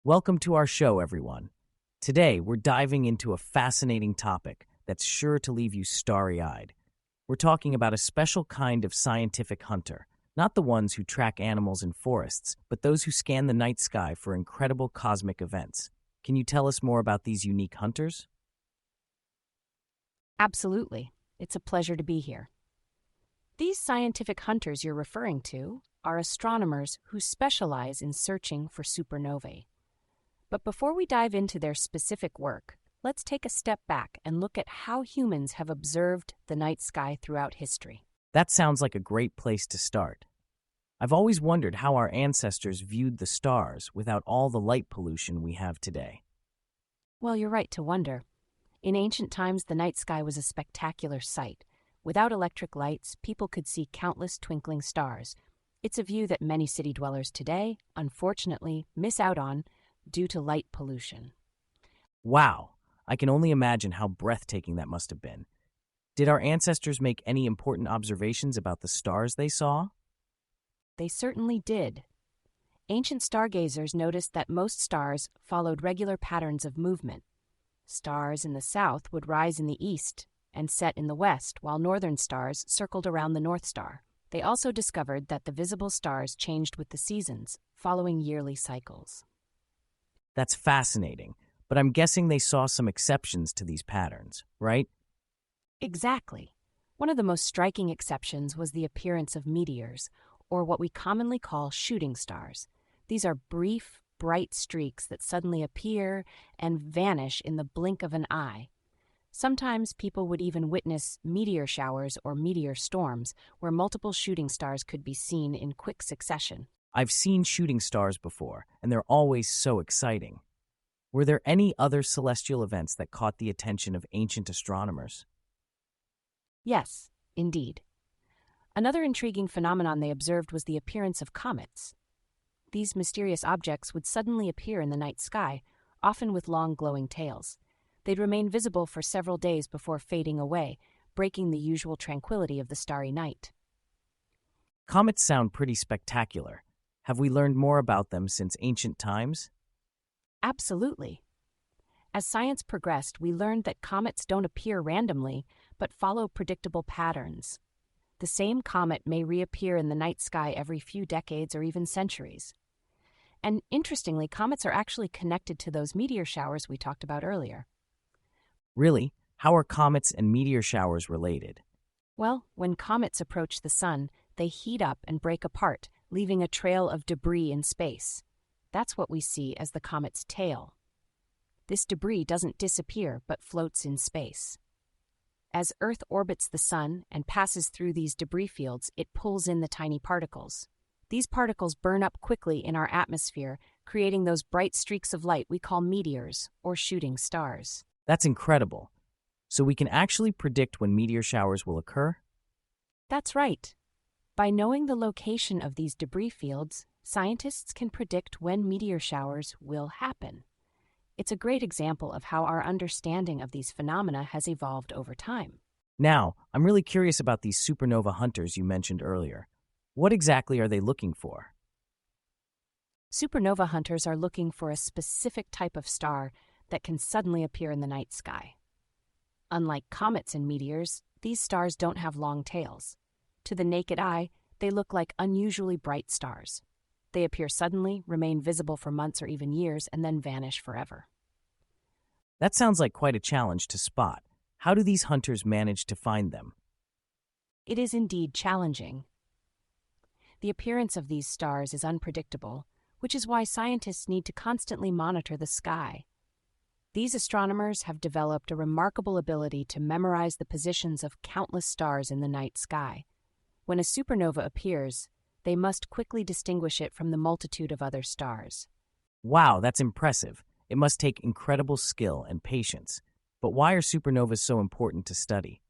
Welcome to our show, everyone. Today, we're diving into a fascinating topic that's sure to leave you starry-eyed. We're talking about a special kind of scientific hunter, not the ones who track animals in forests, but those who scan the night sky for incredible cosmic events. Can you tell us more about these unique hunters? Absolutely. It's a pleasure to be here. These scientific hunters you're referring to are astronomers who specialize in searching for supernovae. But before we dive into their specific work, let's take a step back and look at how humans have observed the night sky throughout history. That sounds like a great place to start. I've always wondered how our ancestors viewed the stars without all the light pollution we have today. Well, you're right to wonder. In ancient times, the night sky was a spectacular sight. Without electric lights, people could see countless twinkling stars. It's a view that many city dwellers today, unfortunately, miss out on due to light pollution. Wow, I can only imagine how breathtaking that must have been. Did our ancestors make any important observations about the stars they saw? They certainly did. Ancient stargazers noticed that most stars followed regular patterns of movement. Stars in the south would rise in the east and set in the west, while northern stars circled around the North Star. They also discovered that the visible stars changed with the seasons, following yearly cycles. That's fascinating, but I'm guessing they saw some exceptions to these patterns, right? Exactly. One of the most striking exceptions was the appearance of meteors, or what we commonly call shooting stars. These are brief, bright streaks that suddenly appear and vanish in the blink of an eye. Sometimes people would even witness meteor showers or meteor storms, where multiple shooting stars could be seen in quick succession. I've seen shooting stars before, and they're always so exciting. Were there any other celestial events that caught the attention of ancient astronomers? Yes, indeed. Another intriguing phenomenon they observed was the appearance of comets. These mysterious objects would suddenly appear in the night sky, often with long glowing tails. They'd remain visible for several days before fading away, breaking the usual tranquility of the starry night. Comets sound pretty spectacular. Have we learned more about them since ancient times? Absolutely. As science progressed, we learned that comets don't appear randomly, but follow predictable patterns. The same comet may reappear in the night sky every few decades or even centuries. And interestingly, comets are actually connected to those meteor showers we talked about earlier. Really? How are comets and meteor showers related? Well, when comets approach the sun, they heat up and break apart, leaving a trail of debris in space. That's what we see as the comet's tail. This debris doesn't disappear but floats in space. As Earth orbits the sun and passes through these debris fields, it pulls in the tiny particles. These particles burn up quickly in our atmosphere, creating those bright streaks of light we call meteors or shooting stars. That's incredible. So we can actually predict when meteor showers will occur? That's right. By knowing the location of these debris fields, scientists can predict when meteor showers will happen. It's a great example of how our understanding of these phenomena has evolved over time. Now, I'm really curious about these supernova hunters you mentioned earlier. What exactly are they looking for? Supernova hunters are looking for a specific type of star that can suddenly appear in the night sky. Unlike comets and meteors, these stars don't have long tails. To the naked eye, they look like unusually bright stars. They appear suddenly, remain visible for months or even years, and then vanish forever. That sounds like quite a challenge to spot. How do these hunters manage to find them? It is indeed challenging. The appearance of these stars is unpredictable, which is why scientists need to constantly monitor the sky. These astronomers have developed a remarkable ability to memorize the positions of countless stars in the night sky. When a supernova appears, they must quickly distinguish it from the multitude of other stars. Wow, that's impressive. It must take incredible skill and patience. But why are supernovas so important to study?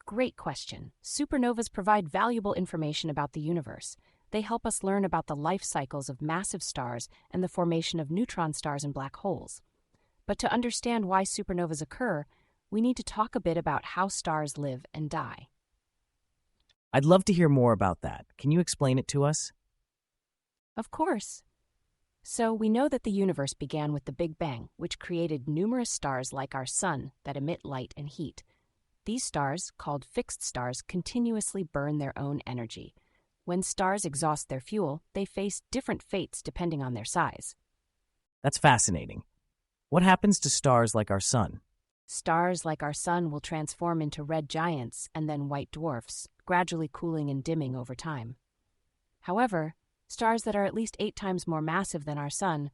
Great question. Supernovas provide valuable information about the universe. They help us learn about the life cycles of massive stars and the formation of neutron stars and black holes. But to understand why supernovas occur, we need to talk a bit about how stars live and die. I'd love to hear more about that. Can you explain it to us? Of course. So we know that the universe began with the Big Bang, which created numerous stars like our Sun that emit light and heat. These stars, called fixed stars, continuously burn their own energy. When stars exhaust their fuel, they face different fates depending on their size. That's fascinating. What happens to stars like our Sun? Stars like our Sun will transform into red giants and then white dwarfs, gradually cooling and dimming over time. However, stars that are at least 8 times more massive than our Sun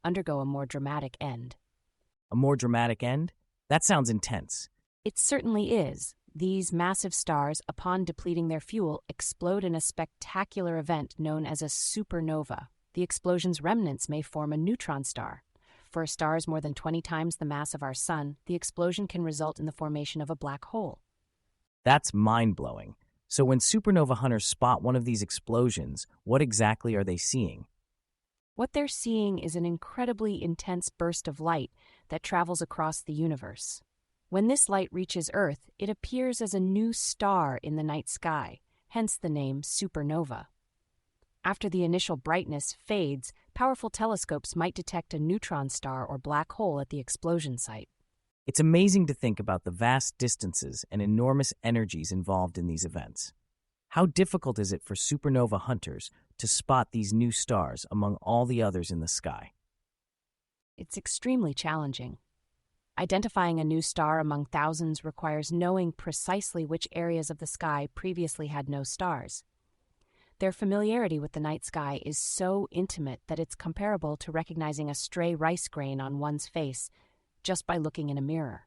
undergo a more dramatic end. A more dramatic end? That sounds intense. It certainly is. These massive stars, upon depleting their fuel, explode in a spectacular event known as a supernova. The explosion's remnants may form a neutron star. For stars more than 20 times the mass of our Sun, the explosion can result in the formation of a black hole. That's mind-blowing. So when supernova hunters spot one of these explosions, what exactly are they seeing? What they're seeing is an incredibly intense burst of light that travels across the universe. When this light reaches Earth, it appears as a new star in the night sky, hence the name supernova. After the initial brightness fades, powerful telescopes might detect a neutron star or black hole at the explosion site. It's amazing to think about the vast distances and enormous energies involved in these events. How difficult is it for supernova hunters to spot these new stars among all the others in the sky? It's extremely challenging. Identifying a new star among thousands requires knowing precisely which areas of the sky previously had no stars. Their familiarity with the night sky is so intimate that it's comparable to recognizing a stray rice grain on one's face just by looking in a mirror.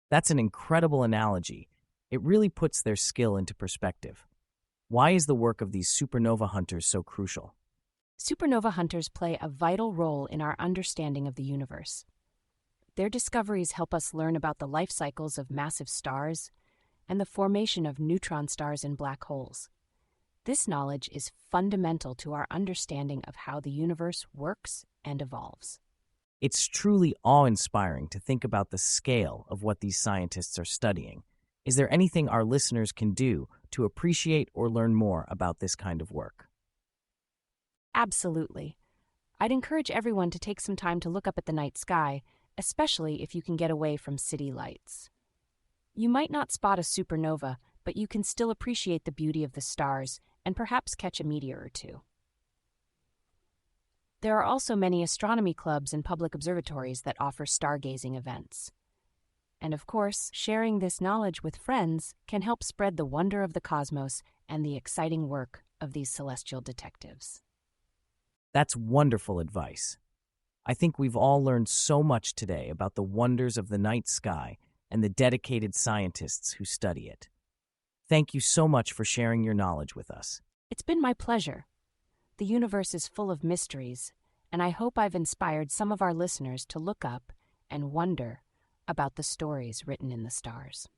That's an incredible analogy. It really puts their skill into perspective. Why is the work of these supernova hunters so crucial? Supernova hunters play a vital role in our understanding of the universe. Their discoveries help us learn about the life cycles of massive stars and the formation of neutron stars and black holes. This knowledge is fundamental to our understanding of how the universe works and evolves. It's truly awe-inspiring to think about the scale of what these scientists are studying. Is there anything our listeners can do to appreciate or learn more about this kind of work? Absolutely. I'd encourage everyone to take some time to look up at the night sky, especially if you can get away from city lights. You might not spot a supernova, but you can still appreciate the beauty of the stars and perhaps catch a meteor or two. There are also many astronomy clubs and public observatories that offer stargazing events. And of course, sharing this knowledge with friends can help spread the wonder of the cosmos and the exciting work of these celestial detectives. That's wonderful advice. I think we've all learned so much today about the wonders of the night sky and the dedicated scientists who study it. Thank you so much for sharing your knowledge with us. It's been my pleasure. The universe is full of mysteries, and I hope I've inspired some of our listeners to look up and wonder about the stories written in the stars.